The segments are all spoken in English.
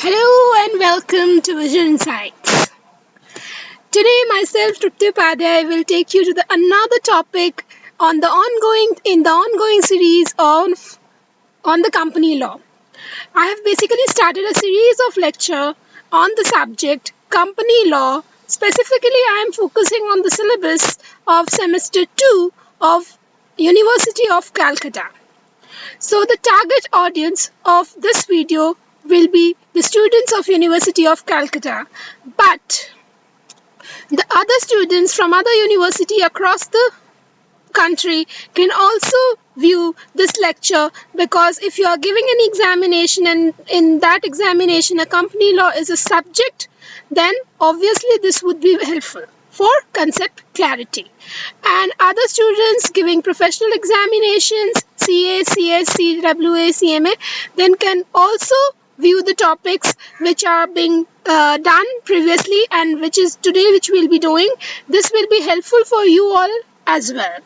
Hello and welcome to Vision Insights. Today, myself, Trupti Upadhyay, will take you to another topic on the ongoing series on the company law. I have basically started a series of lecture on the subject company law. Specifically, I am focusing on the syllabus of semester 2 of University of Calcutta. So the target audience of this video will be the students of University of Calcutta, but the other students from other university across the country can also view this lecture, because if you are giving an examination and in that examination a company law is a subject, then obviously this would be helpful for concept clarity. And other students giving professional examinations, CA, CS, CWA, CMA, then can also view the topics which are being done previously and which we'll be doing. This will be helpful for you all as well.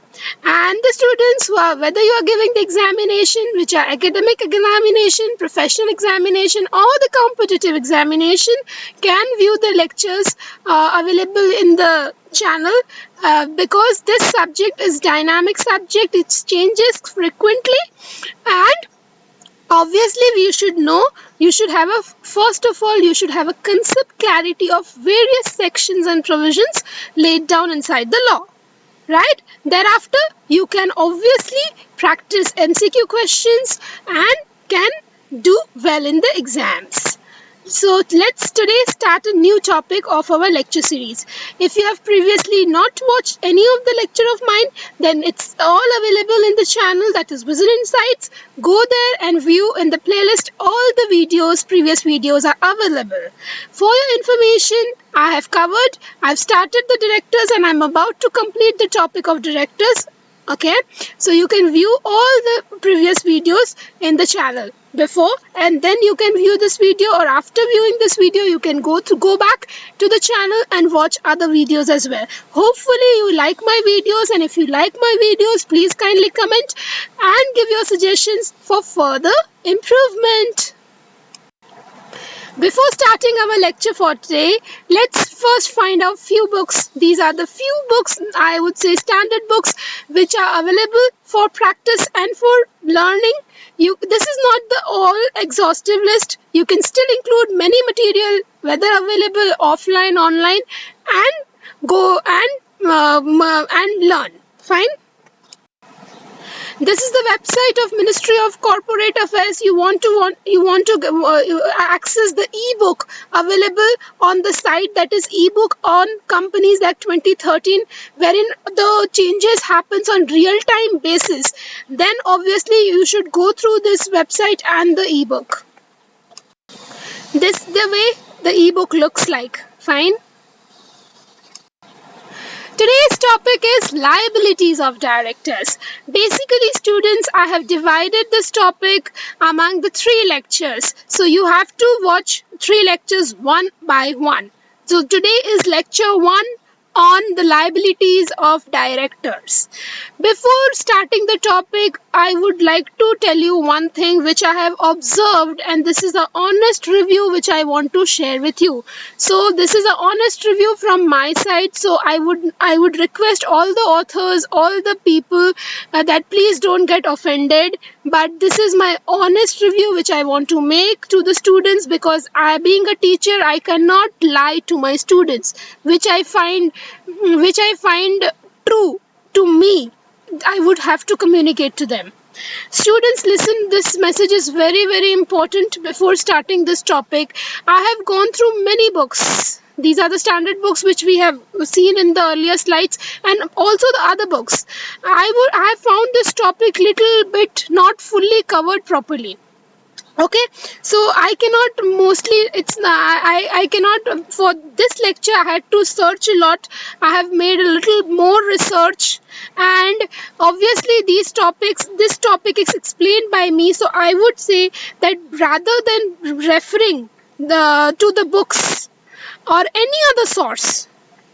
And the students who are, whether you are giving the examination which are academic examination, professional examination or the competitive examination, can view the lectures available in the channel, because this subject is dynamic subject, it changes frequently, and obviously you should have a concept clarity of various sections and provisions laid down inside the law. Right? Thereafter, you can obviously practice MCQ questions and can do well in the exams. So let's today start a new topic of our lecture series. If you have previously not watched any of the lecture of mine, then it's all available in the channel, that is Vision Insights. Go there and view in the playlist. All the previous videos are available. For your information, I've started the directors and I'm about to complete the topic of directors. Okay, so you can view all the previous videos in the channel before, and then you can view this video, or after viewing this video you can go back to the channel and watch other videos as well. Hopefully you like my videos, and if you like my videos, please kindly comment and give your suggestions for further improvement. Before starting our lecture for today, let's first find out few books. These are the few books, I would say standard books, which are available for practice and for learning. This is not the all exhaustive list. You can still include many material, whether available offline, online, and go and learn. Fine. This is the website of Ministry of Corporate Affairs. You want to access the ebook available on the site, that is ebook on Companies Act 2013, wherein the changes happens on real time basis. Then obviously you should go through this website and the ebook. This the way the ebook looks like. Fine. Today's topic is liabilities of directors. Basically, students, I have divided this topic among the 3 lectures. So you have to watch 3 lectures one by one. So today is lecture 1 on the liabilities of directors. Before starting the topic, I would like to tell you one thing which I have observed, and this is an honest review which I want to share with you. So this is an honest review from my side. So I would request all the authors, all the people that please don't get offended, but this is my honest review which I want to make to the students, because being a teacher, I cannot lie to my students, which I find true to me. I would have to communicate to them. Students, listen, this message is very, very important. Before starting this topic, I have gone through many books. These are the standard books which we have seen in the earlier slides, and also the other books. I have found this topic little bit not fully covered properly. Okay, so I cannot, for this lecture I had to search a lot. I have made a little more research, and obviously this topic is explained by me. So I would say that rather than referring to the books or any other source,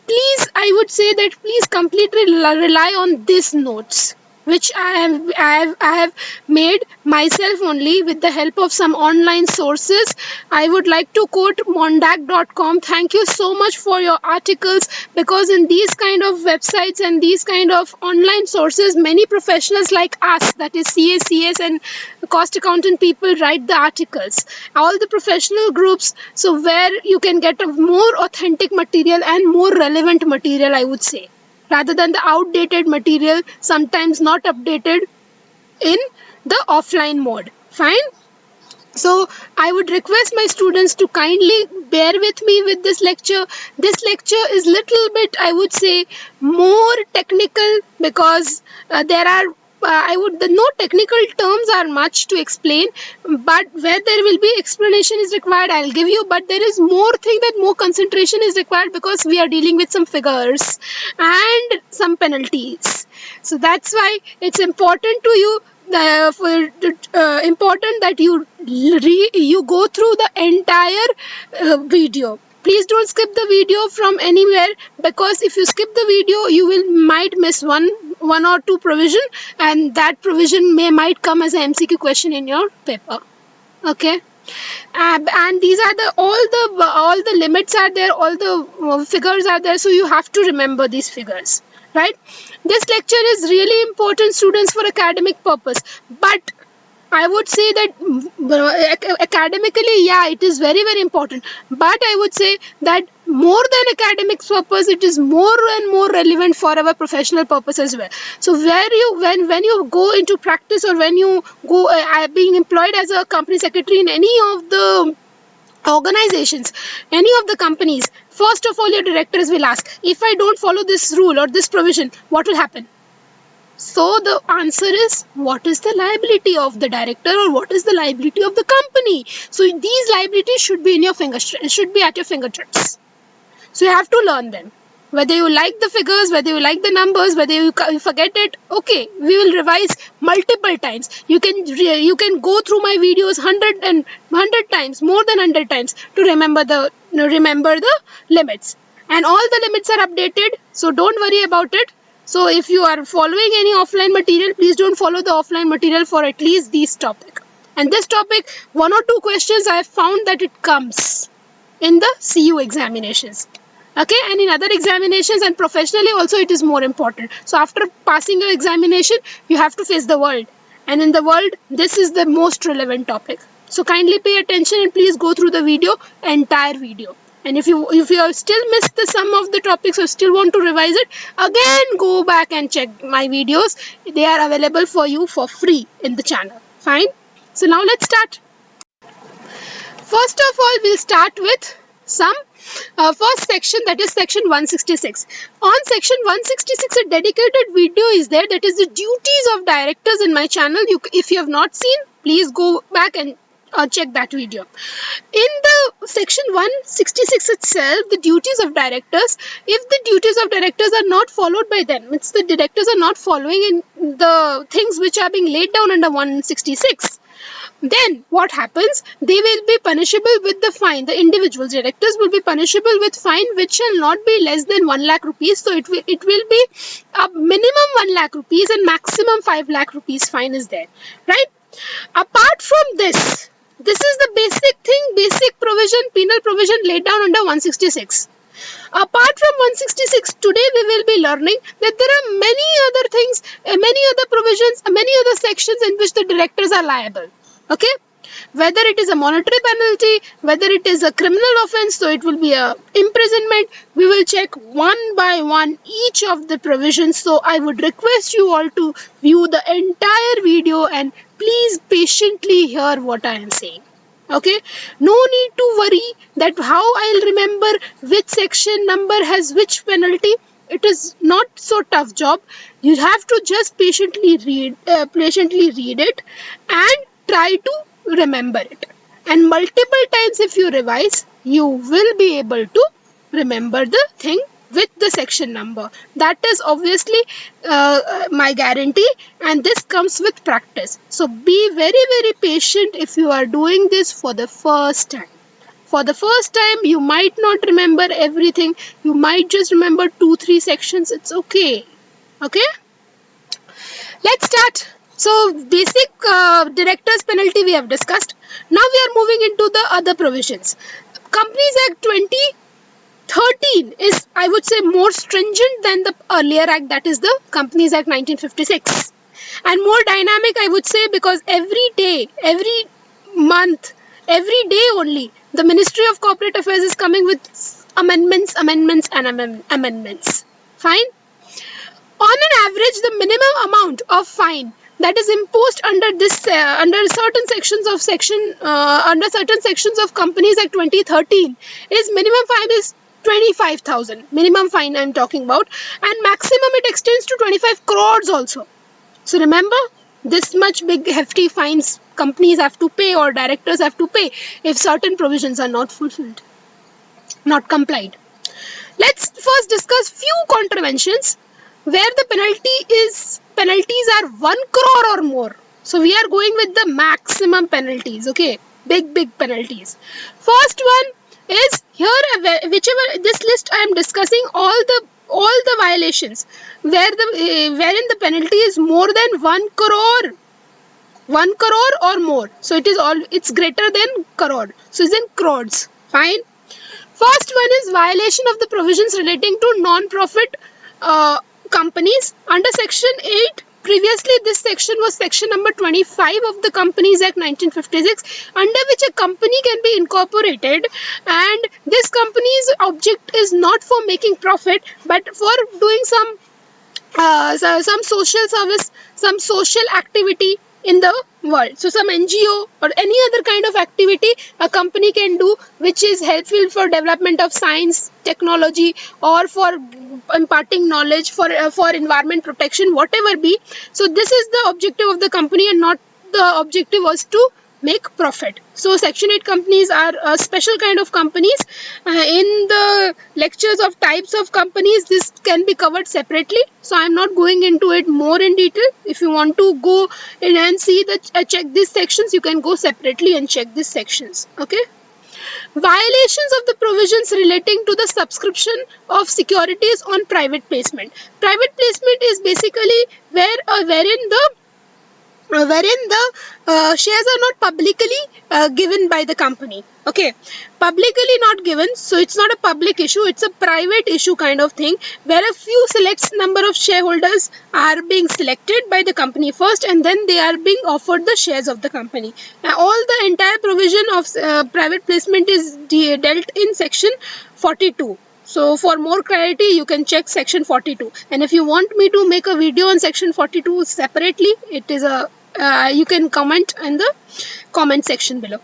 please, I would say that please completely rely on these notes. which I have made myself only with the help of some online sources. I would like to quote mondak.com. Thank you so much for your articles, because in these kind of websites and these kind of online sources, many professionals like us, that is CACS and cost accountant people, write the articles. All the professional groups, so where you can get a more authentic material and more relevant material, I would say, rather than the outdated material, sometimes not updated in the offline mode. Fine. So I would request my students to kindly bear with me with this lecture. This lecture is little bit, I would say, more technical, because there are no technical terms are much to explain, but where there will be explanation is required, I'll give you. But there is more thing that more concentration is required, because we are dealing with some figures and some penalties. So that's why it's important to you, important that you go through the entire video. Please don't skip the video from anywhere, because if you skip the video, you will might miss one or two provision, and that provision might come as an MCQ question in your paper. Okay. And these are all the limits are there, all the figures are there, so you have to remember these figures, right? This lecture is really important, students, for academic purpose, but I would say that academically, yeah, it is very, very important. But I would say that more than academic purpose, it is more and more relevant for our professional purpose as well. So when you go into practice, or when you go being employed as a company secretary in any of the organizations, any of the companies, first of all, your directors will ask, if I don't follow this rule or this provision, what will happen? So the answer is, what is the liability of the director, or what is the liability of the company? So these liabilities should be in your should be at your fingertips. So you have to learn them. Whether you like the figures, whether you like the numbers, whether you forget it, okay, we will revise multiple times. You can go through my videos 100 times, more than 100 times, to remember the limits. And all the limits are updated, so don't worry about it. So if you are following any offline material, please don't follow the offline material for at least this topic. And this topic, 1 or 2 questions I have found that it comes in the CU examinations. Okay, and in other examinations and professionally also, it is more important. So after passing your examination, you have to face the world. And in the world, this is the most relevant topic. So kindly pay attention and please go through the video, entire video. And if you have still missed some of the topics or still want to revise it, again go back and check my videos. They are available for you for free in the channel. Fine. So now let's start. First of all, we'll start with some first section, that is section 166. On section 166, a dedicated video is there, that is the duties of directors in my channel. If you have not seen, please go back and check that video. In the section 166 itself, the duties of directors, if the duties of directors are not followed by them, it's the directors are not following in the things which are being laid down under 166, then what happens? They will be punishable with the fine. The individual directors will be punishable with fine which shall not be less than 1 lakh rupees. So it will be a minimum 1 lakh rupees and maximum 5 lakh rupees fine is there, right? Apart from this is the basic thing, basic provision, penal provision laid down under 166. Apart from 166, today we will be learning that there are many other things, many other provisions, many other sections in which the directors are liable. Okay, whether it is a monetary penalty, whether it is a criminal offense, so it will be a imprisonment. We will check one by one each of the provisions. So I would request you all to view the entire video and please patiently hear what I am saying. Okay, no need to worry that how I'll remember which section number has which penalty. It is not so tough job. You have to just patiently read it and try to remember it. And multiple times if you revise, you will be able to remember the thing with the section number. That is obviously my guarantee, and this comes with practice. So be very, very patient if you are doing this for the first time. For the first time, you might not remember everything. You might just remember 2-3 sections. It's okay. Okay? Let's start. So basic directors penalty we have discussed. Now we are moving into the other provisions. Companies Act 2013 is, I would say, more stringent than the earlier act, that is the Companies Act 1956, and more dynamic, I would say, because every day, every month, every day only, the Ministry of Corporate Affairs is coming with amendments and amendments. Fine. On an average, the minimum amount of fine that is imposed under this under certain sections of Companies Act 2013 is minimum fine is 25,000. Minimum fine I'm talking about, and maximum it extends to 25 crores also. So remember, this much big hefty fines companies have to pay or directors have to pay if certain provisions are not fulfilled, not complied. Let's first discuss few contraventions where the penalties are 1 crore or more. So we are going with the maximum penalties, okay? Big penalties. First one is here, whichever this list I am discussing, all the violations wherein the penalty is more than 1 crore. 1 crore or more. So it's greater than crore. So it's in crores. Fine. First one is violation of the provisions relating to non-profit companies under Section 8. Previously, this section was section number 25 of the Companies Act 1956, under which a company can be incorporated, and this company's object is not for making profit but for doing some social service, some social activity in the world. So some NGO or any other kind of activity a company can do which is helpful for development of science, technology, or for imparting knowledge, for environment protection, whatever be. So this is the objective of the company, and not the objective was to make profit. So Section 8 companies are a special kind of companies. In the lectures of types of companies, this can be covered separately. So I am not going into it more in detail. If you want to go in and see check these sections, you can go separately and check these sections. Okay. Violations of the provisions relating to the subscription of securities on private placement. Private placement is basically wherein the shares are not publicly given by the company. Okay, publicly not given, so it's not a public issue, it's a private issue kind of thing, where a few select number of shareholders are being selected by the company first, and then they are being offered the shares of the company. Now, all the entire provision of private placement is dealt in section 42. So for more clarity, you can check section 42. And if you want me to make a video on section 42 separately, it is you can comment in the comment section below.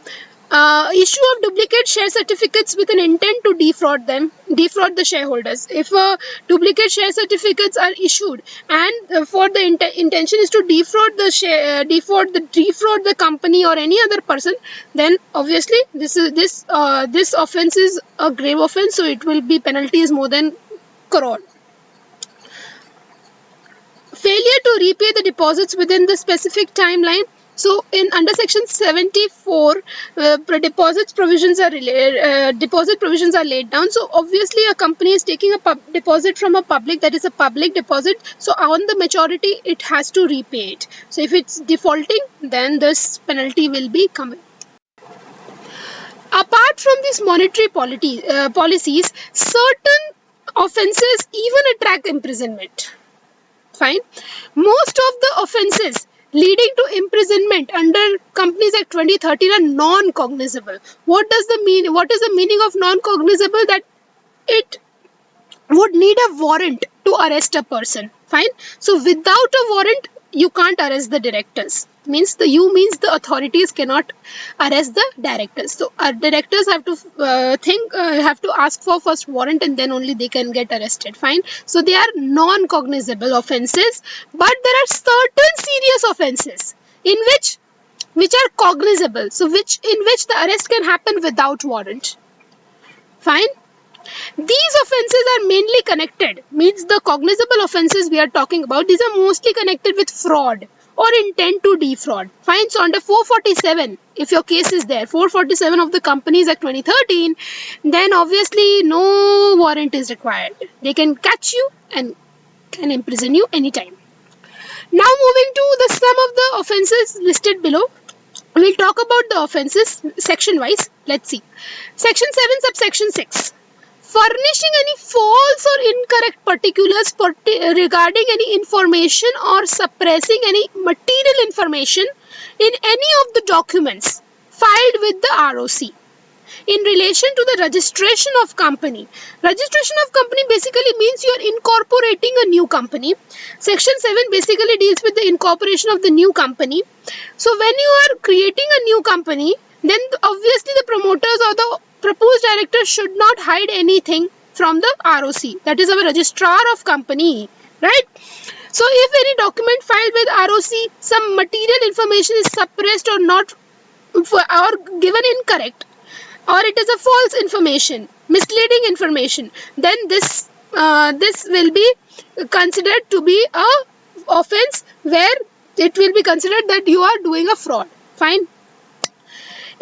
Issue of duplicate share certificates with an intent to defraud the shareholders. If duplicate share certificates are issued and for the intention is to defraud the company or any other person, then obviously this offense is a grave offense, so it will be penalty is more than crore. Failure to repay the deposits within the specific timeline. So in under section 74, deposit provisions are laid down. So obviously a company is taking a deposit from a public, that is a public deposit. So on the maturity, it has to repay it. So if it's defaulting, then this penalty will be coming. Apart from these monetary policies, certain offences even attract imprisonment. Fine. Most of the offences leading to imprisonment under Companies Act 2013 are non-cognizable. What is the meaning of non-cognizable? That it would need a warrant to arrest a person. Fine. So without a warrant, you can't arrest the directors. Means the authorities cannot arrest the directors. So our directors have to ask for first warrant, and then only they can get arrested. Fine. So they are non-cognizable offences, but there are certain serious offences in which are cognizable. So in which the arrest can happen without warrant. Fine. These offences are mainly connected, means the cognizable offences we are talking about, these are mostly connected with fraud or intent to defraud. Fine. So under 447, if your case is there, 447 of the Companies Act 2013, then obviously no warrant is required. They can catch you and can imprison you anytime. Now moving to the sum of the offences listed below. We'll talk about the offences section wise. Let's see. Section 7 subsection 6. Furnishing any false or incorrect particulars regarding any information or suppressing any material information in any of the documents filed with the ROC. In relation to the registration of company. Registration of company basically means you are incorporating a new company. Section 7 basically deals with the incorporation of the new company. So when you are creating a new company, then obviously the promoters or the proposed director should not hide anything from the ROC. That is our registrar of company, right? So if any document filed with ROC, some material information is suppressed or not or given incorrect, or it is a false information, misleading information, then this will be considered to be a offense where it will be considered that you are doing a fraud. Fine.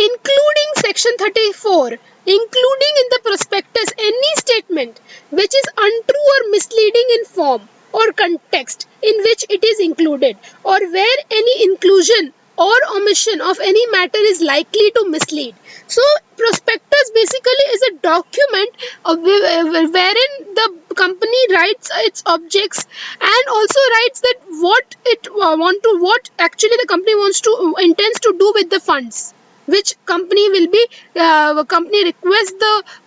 Including section 34, including in the prospectus any statement which is untrue or misleading in form or context in which it is included, or where any inclusion or omission of any matter is likely to mislead. So prospectus basically is a document wherein the company writes its objects and also writes that what actually the company intends to do with the funds, which company will be company requests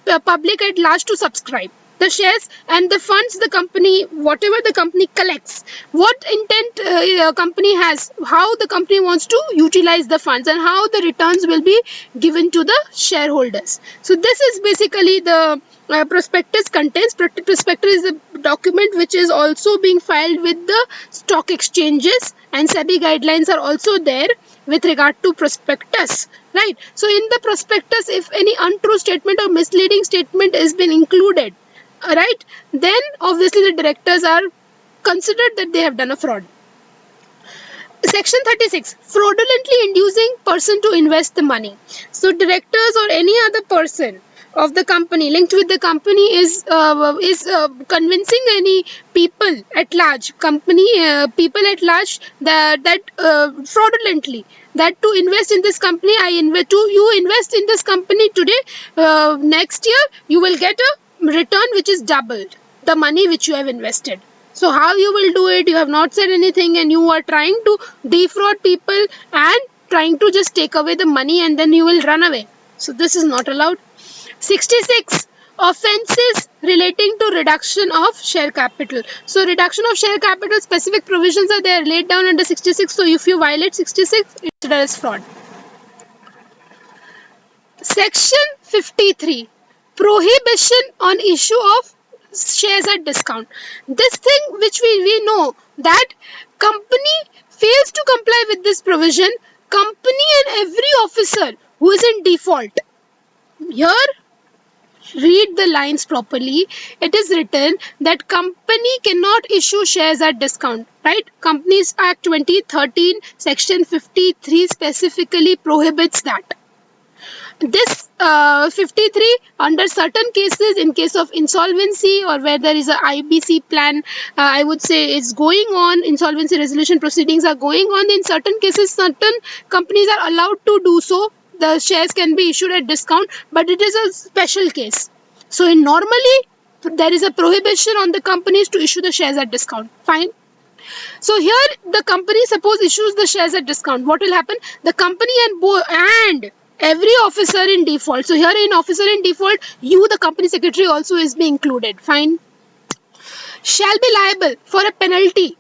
the public at large to subscribe the shares, and the funds the company, whatever the company collects, what intent company has, how the company wants to utilize the funds, and how the returns will be given to the shareholders. So this is basically the prospectus contains. Prospectus is a document which is also being filed with the stock exchanges, and SEBI guidelines are also there with regard to prospectus, right? So in the prospectus, if any untrue statement or misleading statement has been included, right, then obviously the directors are considered that they have done a fraud. Section 36, fraudulently inducing person to invest the money. So directors or any other person of the company linked with the company is convincing any people at large, people at large that fraudulently, that to invest in this company, you invest in this company today, next year you will get a return which is doubled the money which you have invested. So how you will do it? You have not said anything, and you are trying to defraud people and trying to just take away the money, and then you will run away. So this is not allowed. 66. Offences relating to reduction of share capital. So reduction of share capital, specific provisions are there laid down under 66. So if you violate 66, it's considered as fraud. Section 53. Prohibition on issue of shares at discount. This thing which we know that company fails to comply with this provision, company and every officer who is in default. Here, read the lines properly. It is written that company cannot issue shares at discount, right? Companies Act 2013 section 53 specifically prohibits that. This 53 under certain cases, in case of insolvency or where there is a IBC plan, I would say it's going on, insolvency resolution proceedings are going on. In certain cases, certain companies are allowed to do so. The shares can be issued at discount, but it is a special case. So normally there is a prohibition on the companies to issue the shares at discount. Fine. So here the company suppose issues the shares at discount. What will happen? The company and every officer in default. So here in officer in default, you, the company secretary, also is being included. Fine. Shall be liable for a penalty.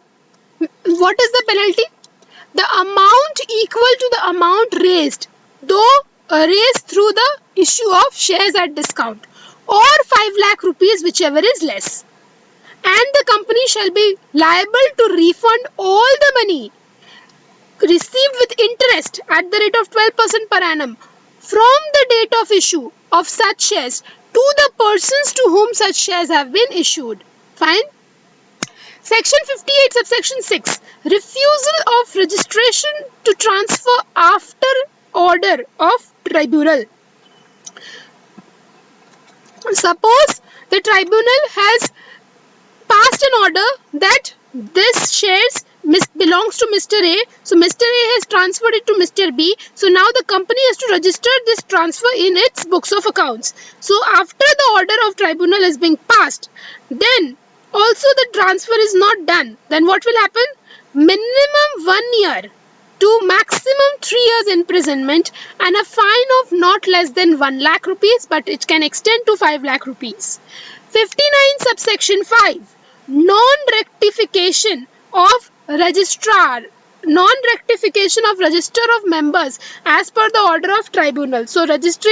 What is the penalty? The amount equal to the amount raised, though raised through the issue of shares at discount, or 5 lakh rupees, whichever is less. And the company shall be liable to refund all the money received with interest at the rate of 12% per annum from the date of issue of such shares to the persons to whom such shares have been issued. Fine. Section 58 subsection 6. Refusal of registration to transfer after order of tribunal. Suppose the tribunal has passed an order that this shares belongs to Mr. A. So Mr. A has transferred it to Mr. B. So now the company has to register this transfer in its books of accounts. So after the order of tribunal is being passed, then also the transfer is not done. Then what will happen? Minimum 1 year to maximum 3 years imprisonment and a fine of not less than 1 lakh rupees, but it can extend to 5 lakh rupees. 59 subsection 5. Non-rectification of registrar. Non-rectification of register of members as per the order of tribunal. So register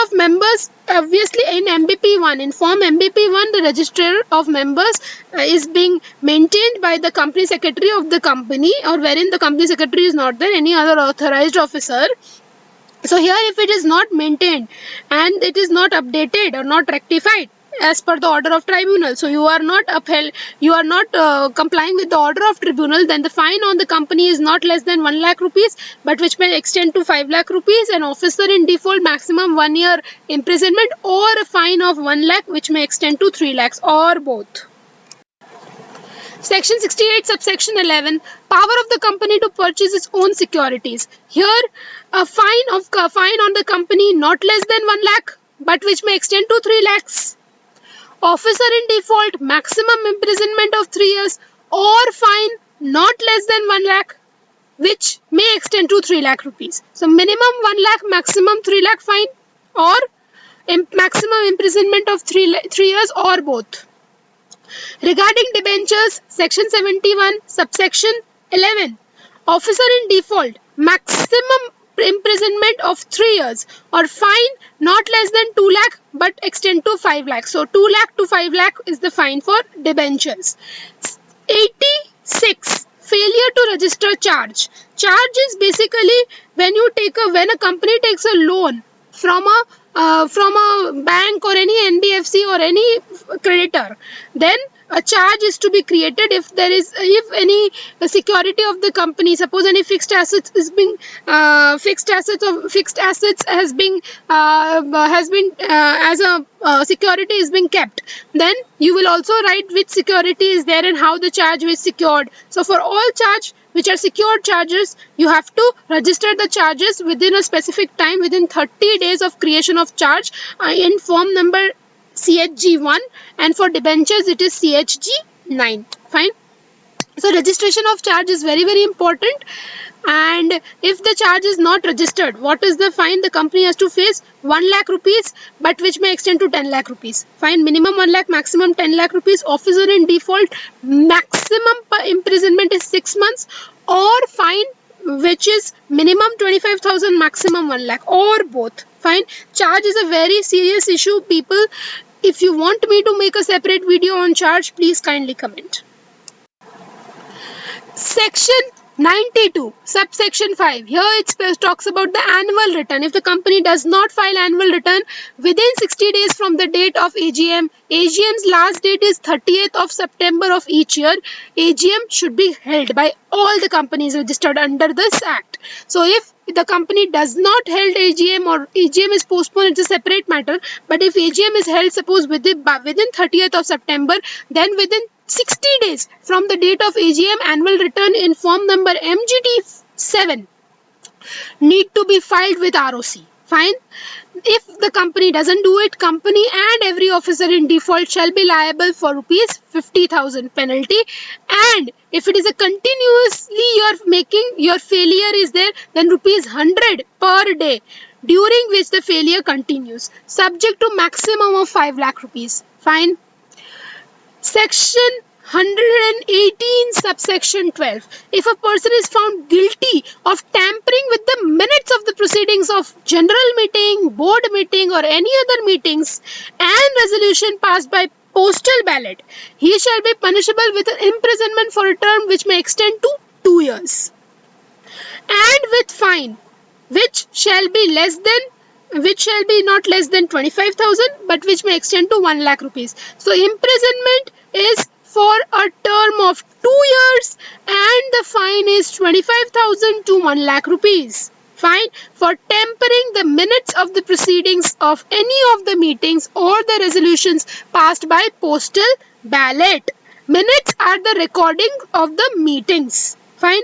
of members, obviously in MBP1, in form MBP1, the register of members is being maintained by the company secretary of the company, or wherein the company secretary is not there, any other authorized officer. So here if it is not maintained and it is not updated or not rectified as per the order of tribunal, so you are not complying with the order of tribunal, then the fine on the company is not less than 1 lakh rupees, but which may extend to 5 lakh rupees, and officer in default maximum 1 year imprisonment, or a fine of 1 lakh which may extend to 3 lakhs, or both. Section 68 subsection 11, power of the company to purchase its own securities. Here a fine on the company not less than 1 lakh, but which may extend to 3 lakhs. Officer in default, maximum imprisonment of 3 years, or fine not less than 1 lakh, which may extend to 3 lakh rupees. So minimum 1 lakh, maximum 3 lakh fine, or maximum imprisonment of 3 years, or both. Regarding debentures, section 71, subsection 11, officer in default, maximum imprisonment of 3 years, or fine not less than 2 lakh but extend to 5 lakh. So 2 lakh to 5 lakh is the fine for debentures. 86. Failure to register charge. Charge is basically when a company takes a loan from a bank or any NBFC or any creditor, then a charge is to be created if any security of the company, suppose any fixed assets has been as a security is being kept, then you will also write which security is there and how the charge was secured. So for all charge which are secured charges, you have to register the charges within a specific time, within 30 days of creation of charge, in form number CHG1, and for debentures it is CHG9. Fine. So registration of charge is very, very important, and if the charge is not registered, what is the fine the company has to face? 1 lakh rupees, but which may extend to 10 lakh rupees. Fine, minimum 1 lakh, maximum 10 lakh rupees. Officer in default, maximum imprisonment is 6 months, or fine which is minimum 25,000, maximum 1 lakh, or both. Fine. Charge is a very serious issue, people. If you want me to make a separate video on charge, please kindly comment. Section 92, subsection 5. Here it talks about the annual return. If the company does not file annual return within 60 days from the date of AGM, AGM's last date is 30th of September of each year. AGM should be held by all the companies registered under this act. So if the company does not held AGM, or AGM is postponed, it's a separate matter. But if AGM is held, suppose within 30th of September, then within 60 days from the date of AGM, annual return in form number MGT7 need to be filed with ROC. Fine. If the company doesn't do it, company and every officer in default shall be liable for rupees 50,000 penalty. And if it is a continuously your failure is there, then rupees 100 per day, during which the failure continues, subject to maximum of 5 lakh rupees. Fine. Section 118, subsection 12. If a person is found guilty of tampering with the minutes of the proceedings of general meeting, board meeting, or any other meetings and resolution passed by postal ballot, he shall be punishable with an imprisonment for a term which may extend to 2 years, and with fine which shall be not less than 25,000, but which may extend to 1 lakh rupees. So imprisonment is for a term of 2 years, and the fine is 25,000 to 1 lakh rupees. Fine, for tampering the minutes of the proceedings of any of the meetings or the resolutions passed by postal ballot. Minutes are the recording of the meetings. Fine.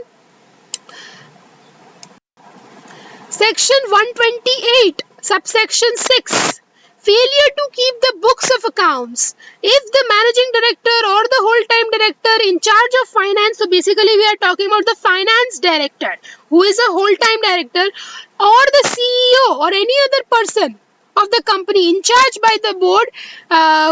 Section 128, subsection 6. Failure to keep the books of accounts. If the managing director or the whole-time director in charge of finance, so basically we are talking about the finance director, who is a whole-time director, or the CEO or any other person of the company in charge by the board,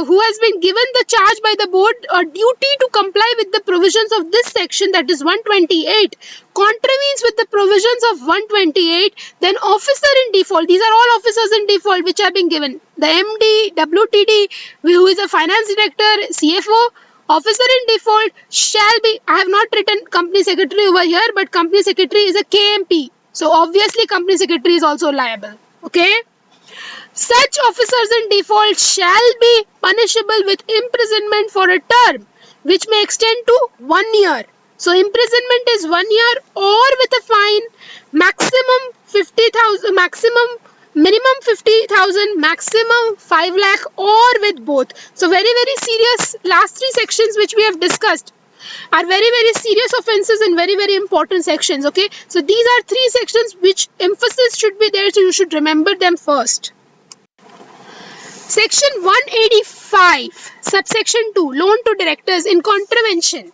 who has been given the charge by the board or duty to comply with the provisions of this section, that is 128, contravenes with the provisions of 128, then officer in default, these are all officers in default which have been given, the MD, WTD, who is a finance director, CFO, officer in default shall be, I have not written company secretary over here, but company secretary is a KMP, so obviously company secretary is also liable. Okay. Such officers in default shall be punishable with imprisonment for a term which may extend to 1 year. So imprisonment is 1 year or with a fine, maximum 50,000, minimum 50,000, maximum 5 lakh, or with both. So very serious. Last three sections which we have discussed are very serious offences and very important sections. Okay, so these are three sections which emphasis should be there, so you should remember them first. Section 185, subsection 2, loan to directors in contravention.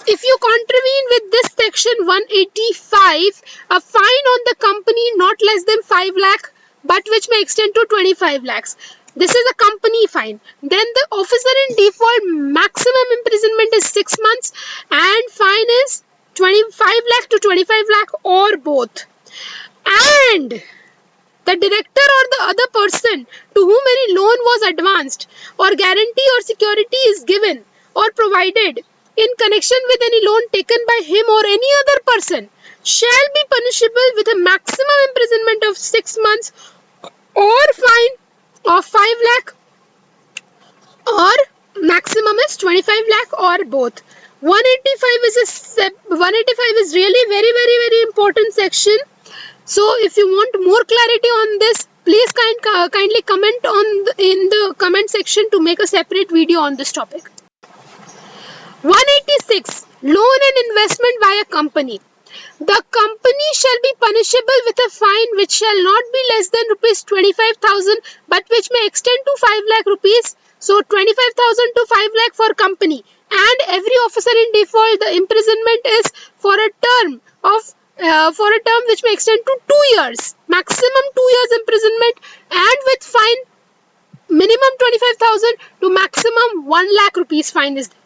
If you contravene with this section 185, a fine on the company not less than 5 lakh, but which may extend to 25 lakhs. This is a company fine. Then the officer in default, maximum imprisonment is 6 months and fine is 25 lakh to 25 lakh or both. And the director or the other person to whom any loan was advanced or guarantee or security is given or provided in connection with any loan taken by him or any other person shall be punishable with a maximum imprisonment of 6 months or fine of 5 lakh or maximum is 25 lakh or both. 185 is really very important section. So if you want more clarity on this, please kindly comment in the comment section to make a separate video on this topic. 186. Loan and investment by a company. The company shall be punishable with a fine which shall not be less than rupees 25,000 but which may extend to 5 lakh rupees. So 25,000 to 5 lakh for company, and every officer in default, the imprisonment is for a term which may extend to 2 years, maximum 2 years imprisonment, and with fine minimum 25,000 to maximum 1 lakh rupees fine is there.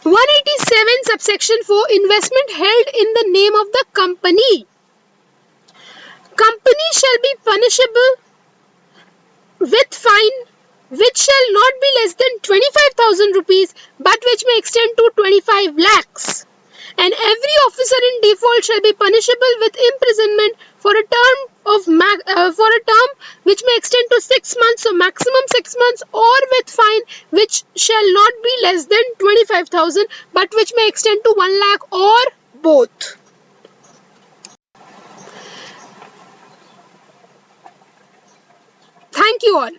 187 subsection 4, investment held in the name of the company. Company shall be punishable with fine which shall not be less than 25,000 rupees but which may extend to 25 lakhs. And every officer in default shall be punishable with imprisonment for a term which may extend to 6 months, so maximum 6 months, or with fine which shall not be less than 25,000 but which may extend to 1 lakh or both. Thank you all.